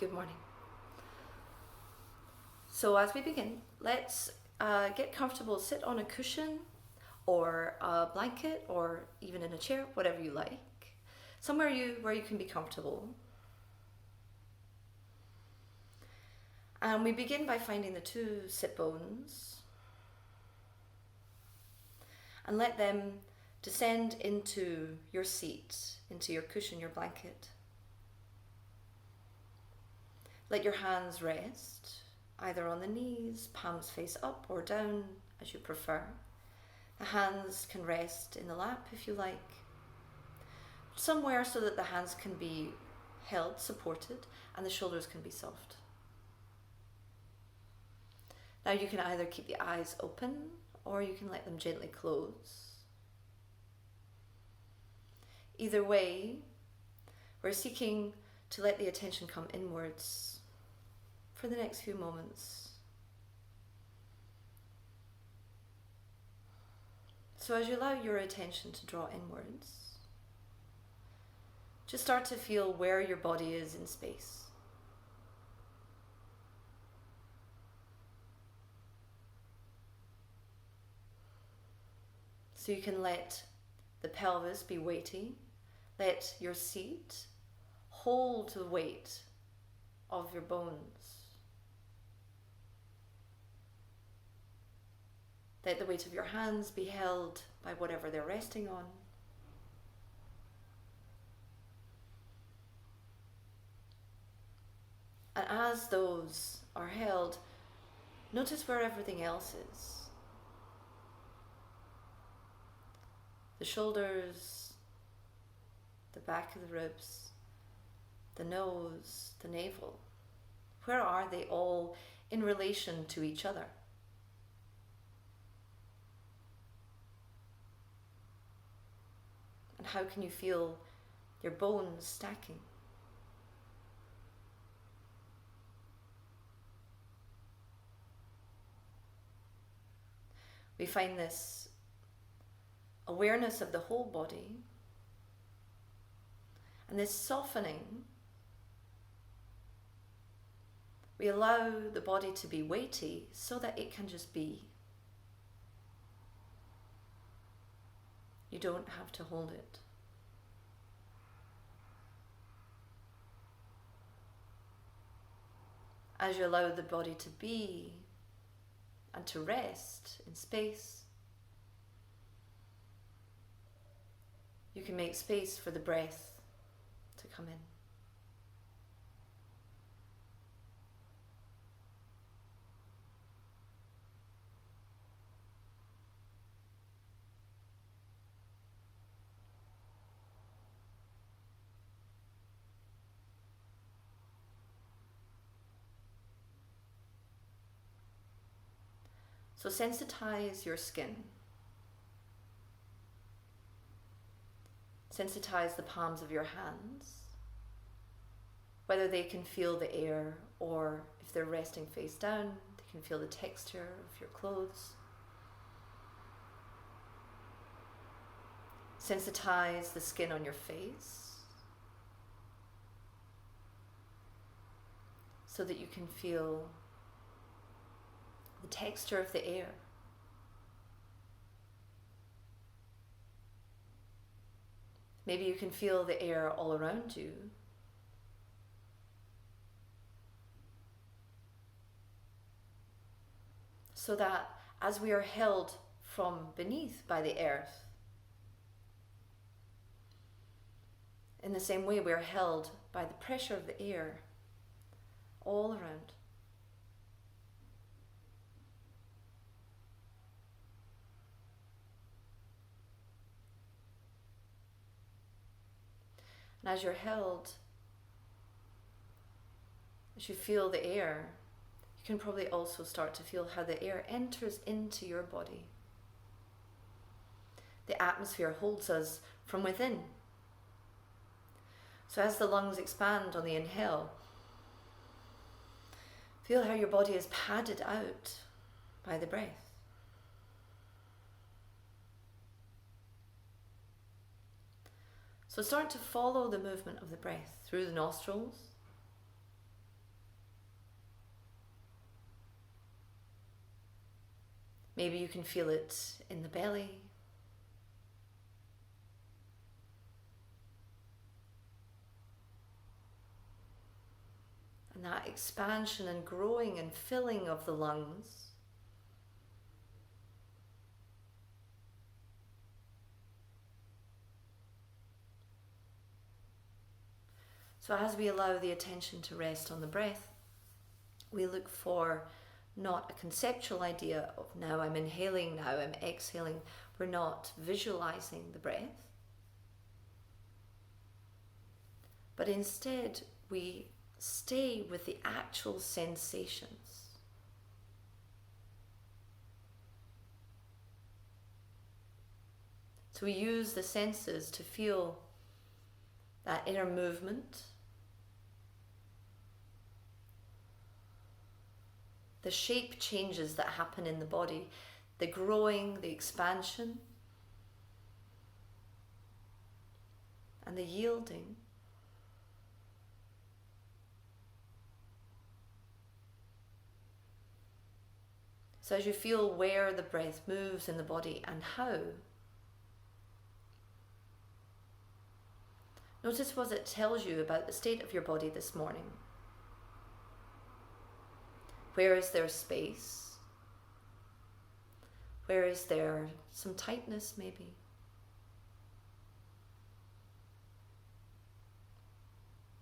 Good morning. So as we begin, let's get comfortable. Sit on a cushion or a blanket or even in a chair, whatever you like. Somewhere where you can be comfortable. And we begin by finding the two sit bones and let them descend into your seat, into your cushion, your blanket. Let your hands rest, either on the knees, palms face up or down, as you prefer. The hands can rest in the lap if you like. Somewhere so that the hands can be held, supported, and the shoulders can be soft. Now you can either keep the eyes open or you can let them gently close. Either way, we're seeking to let the attention come inwards for the next few moments. So as you allow your attention to draw inwards, just start to feel where your body is in space. So you can let the pelvis be weighty, let your seat hold the weight of your bones. Let the weight of your hands be held by whatever they're resting on. And as those are held, notice where everything else is. The shoulders, the back of the ribs, the nose, the navel. Where are they all in relation to each other? And how can you feel your bones stacking? We find this awareness of the whole body and this softening. We allow the body to be weighty so that it can just be. You don't have to hold it. As you allow the body to be and to rest in space, you can make space for the breath to come in. So sensitize your skin. Sensitize the palms of your hands, whether they can feel the air or if they're resting face down, they can feel the texture of your clothes. Sensitize the skin on your face so that you can feel the texture of the air. Maybe you can feel the air all around you. So that as we are held from beneath by the earth, in the same way we are held by the pressure of the air all around. And as you're held, as you feel the air, you can probably also start to feel how the air enters into your body. The atmosphere holds us from within. So as the lungs expand on the inhale, feel how your body is padded out by the breath. So start to follow the movement of the breath through the nostrils, Maybe you can feel it in the belly. And that expansion and growing and filling of the lungs. So as we allow the attention to rest on the breath, we look for not a conceptual idea of now I'm inhaling, now I'm exhaling. We're not visualizing the breath. But instead, we stay with the actual sensations. So we use the senses to feel that inner movement, the shape changes that happen in the body, the growing, the expansion, and the yielding. So as you feel where the breath moves in the body and how, notice what it tells you about the state of your body this morning. Where is there space? Where is there some tightness maybe?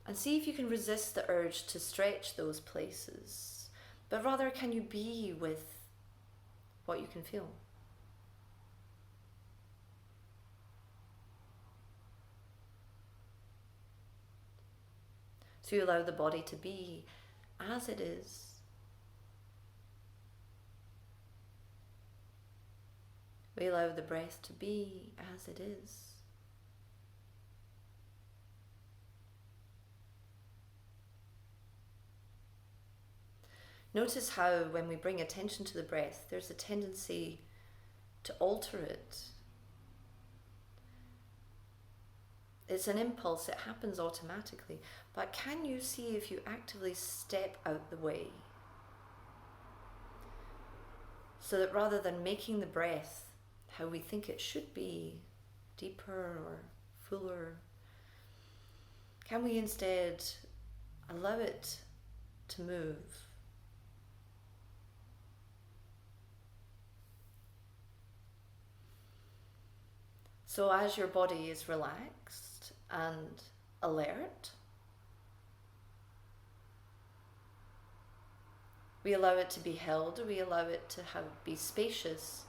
And see if you can resist the urge to stretch those places, but rather can you be with what you can feel? So you allow the body to be as it is. We allow the breath to be as it is. Notice how when we bring attention to the breath, there's a tendency to alter it. It's an impulse, it happens automatically. But can you see if you actively step out the way? So that rather than making the breath how we think it should be, deeper or fuller, can we instead allow it to move? So as your body is relaxed and alert, we allow it to be held, we allow it to be spacious,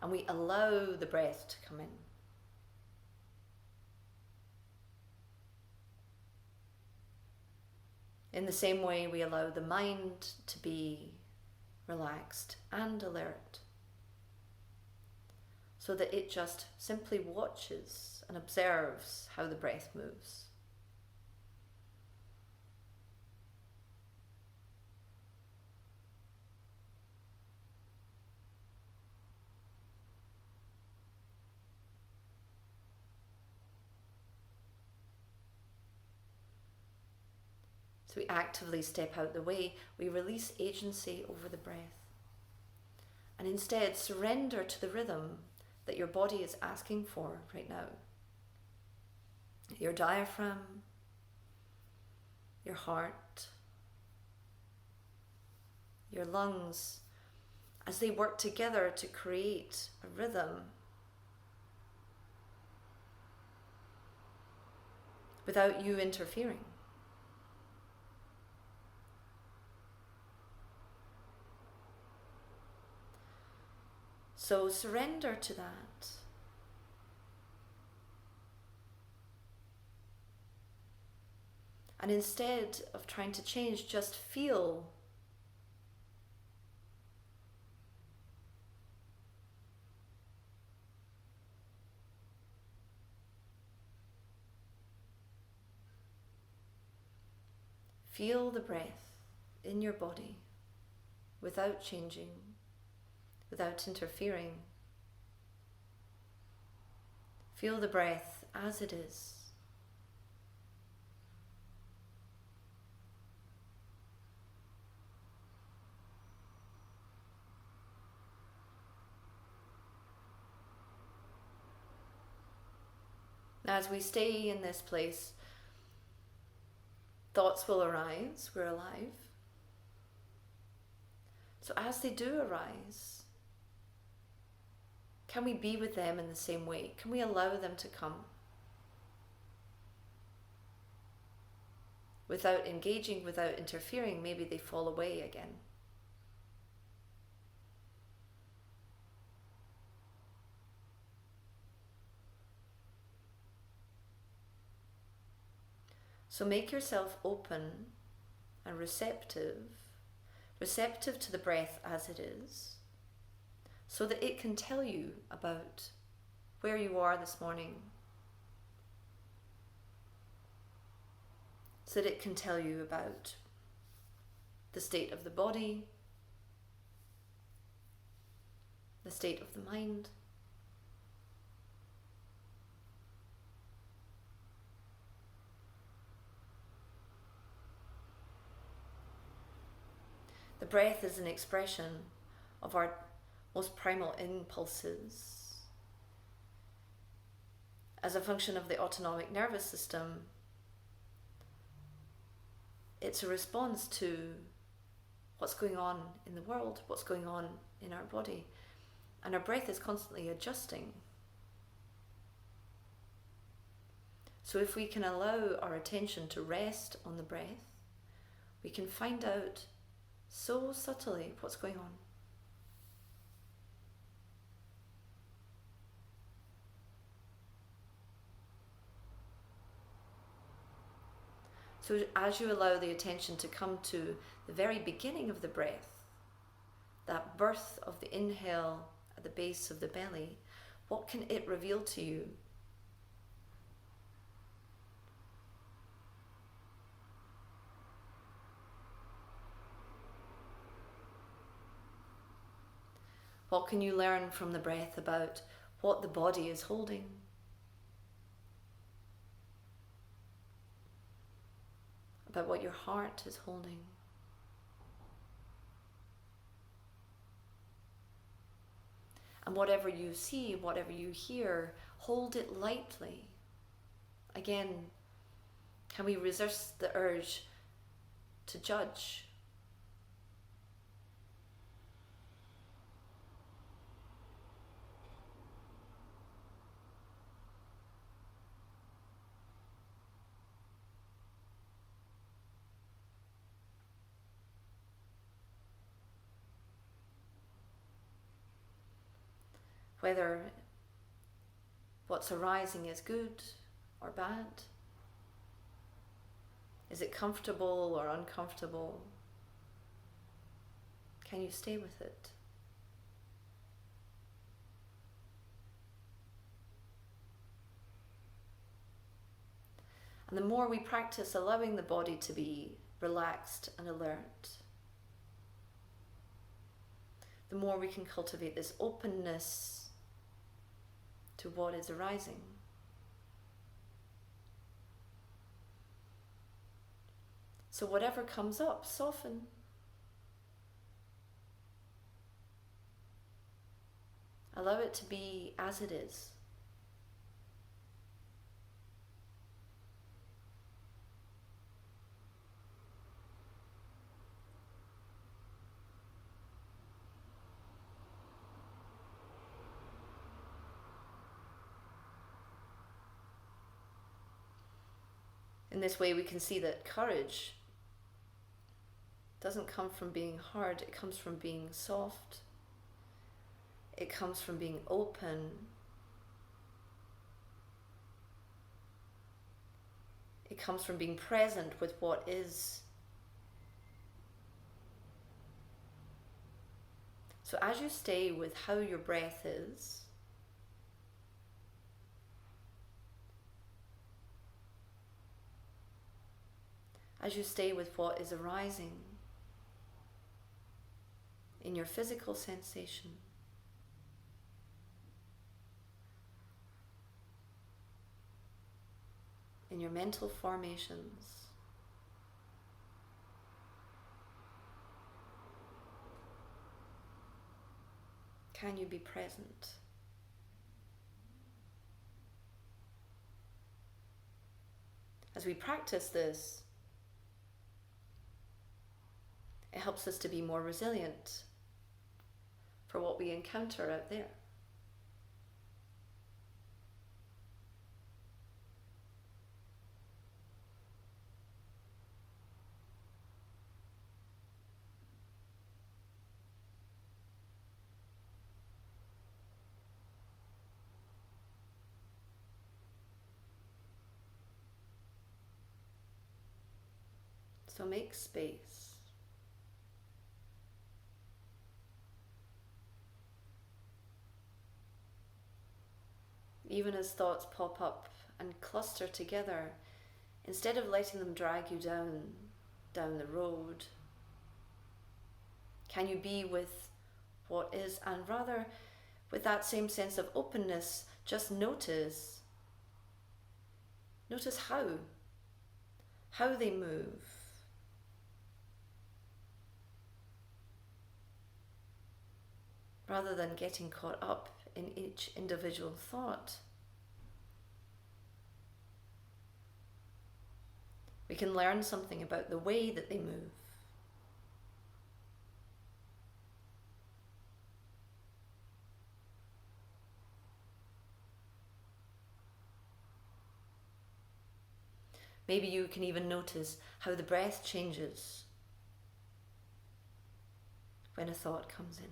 and we allow the breath to come in. In the same way, we allow the mind to be relaxed and alert, so that it just simply watches and observes how the breath moves. So we actively step out the way, we release agency over the breath, and instead surrender to the rhythm that your body is asking for right now. Your diaphragm, your heart, your lungs, as they work together to create a rhythm without you interfering. So surrender to that. And instead of trying to change, just feel. Feel the breath in your body without changing, without interfering. Feel the breath as it is. As we stay in this place, thoughts will arise. We're alive. So as they do arise, can we be with them in the same way? Can we allow them to come? Without engaging, without interfering, maybe they fall away again. So make yourself open and receptive to the breath as it is, so that it can tell you about where you are this morning, so that it can tell you about the state of the body, the state of the mind. The breath is an expression of our most primal impulses. As a function of the autonomic nervous system, it's a response to what's going on in the world, what's going on in our body. And our breath is constantly adjusting. So if we can allow our attention to rest on the breath, we can find out so subtly what's going on. So as you allow the attention to come to the very beginning of the breath, that birth of the inhale at the base of the belly, what can it reveal to you? What can you learn from the breath about what the body is holding? About what your heart is holding? And whatever you see, whatever you hear, hold it lightly. Again, can we resist the urge to judge? Whether what's arising is good or bad. Is it comfortable or uncomfortable? Can you stay with it? And the more we practice allowing the body to be relaxed and alert, the more we can cultivate this openness to what is arising. So whatever comes up, soften. Allow it to be as it is. In this way, we can see that courage doesn't come from being hard, it comes from being soft. It comes from being open. It comes from being present with what is. So as you stay with how your breath is, as you stay with what is arising in your physical sensation, in your mental formations, can you be present? As we practice this, it helps us to be more resilient for what we encounter out there. So make space. Even as thoughts pop up and cluster together, instead of letting them drag you down the road, can you be with what is, and rather with that same sense of openness, just notice how they move. Rather than getting caught up in each individual thought. We can learn something about the way that they move. Maybe you can even notice how the breath changes when a thought comes in.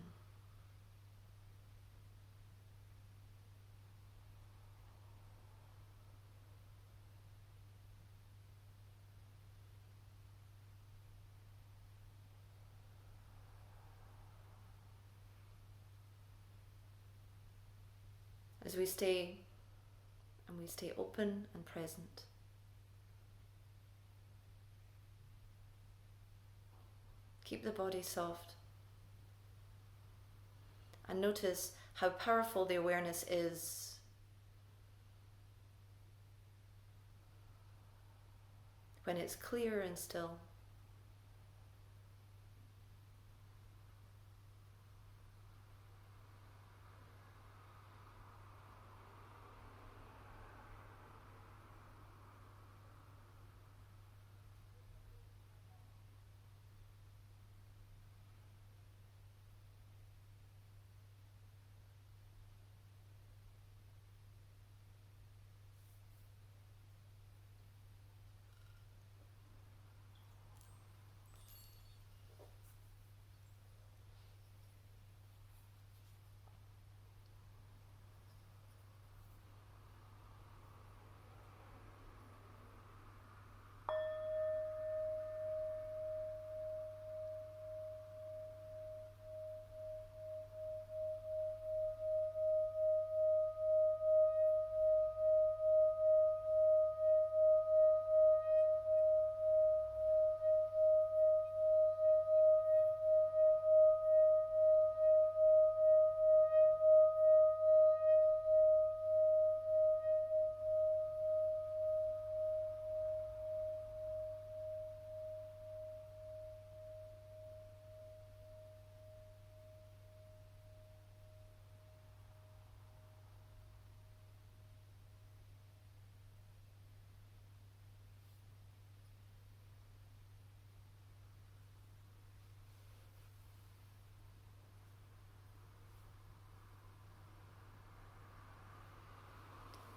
As we stay open and present. Keep the body soft. And notice how powerful the awareness is when it's clear and still.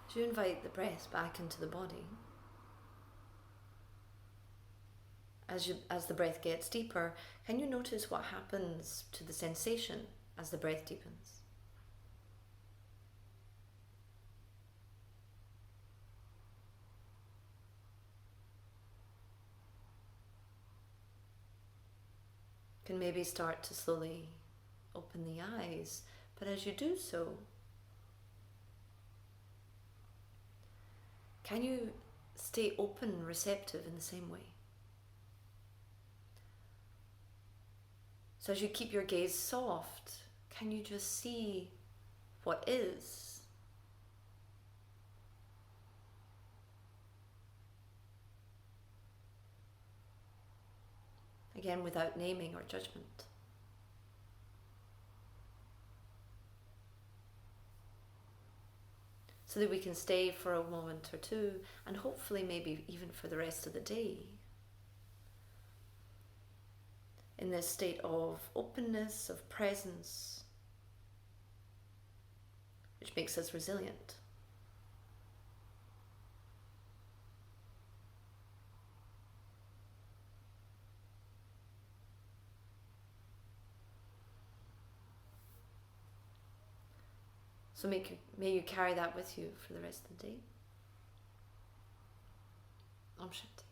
As you invite the breath back into the body, as the breath gets deeper, can you notice what happens to the sensation as the breath deepens? You can maybe start to slowly open the eyes, but as you do so, can you stay open, receptive in the same way? So as you keep your gaze soft, can you just see what is? Again, without naming or judgment. So so that we can stay for a moment or two, and hopefully maybe even for the rest of the day, in this state of openness, of presence, which makes us resilient. So may you carry that with you for the rest of the day. Om Shanti.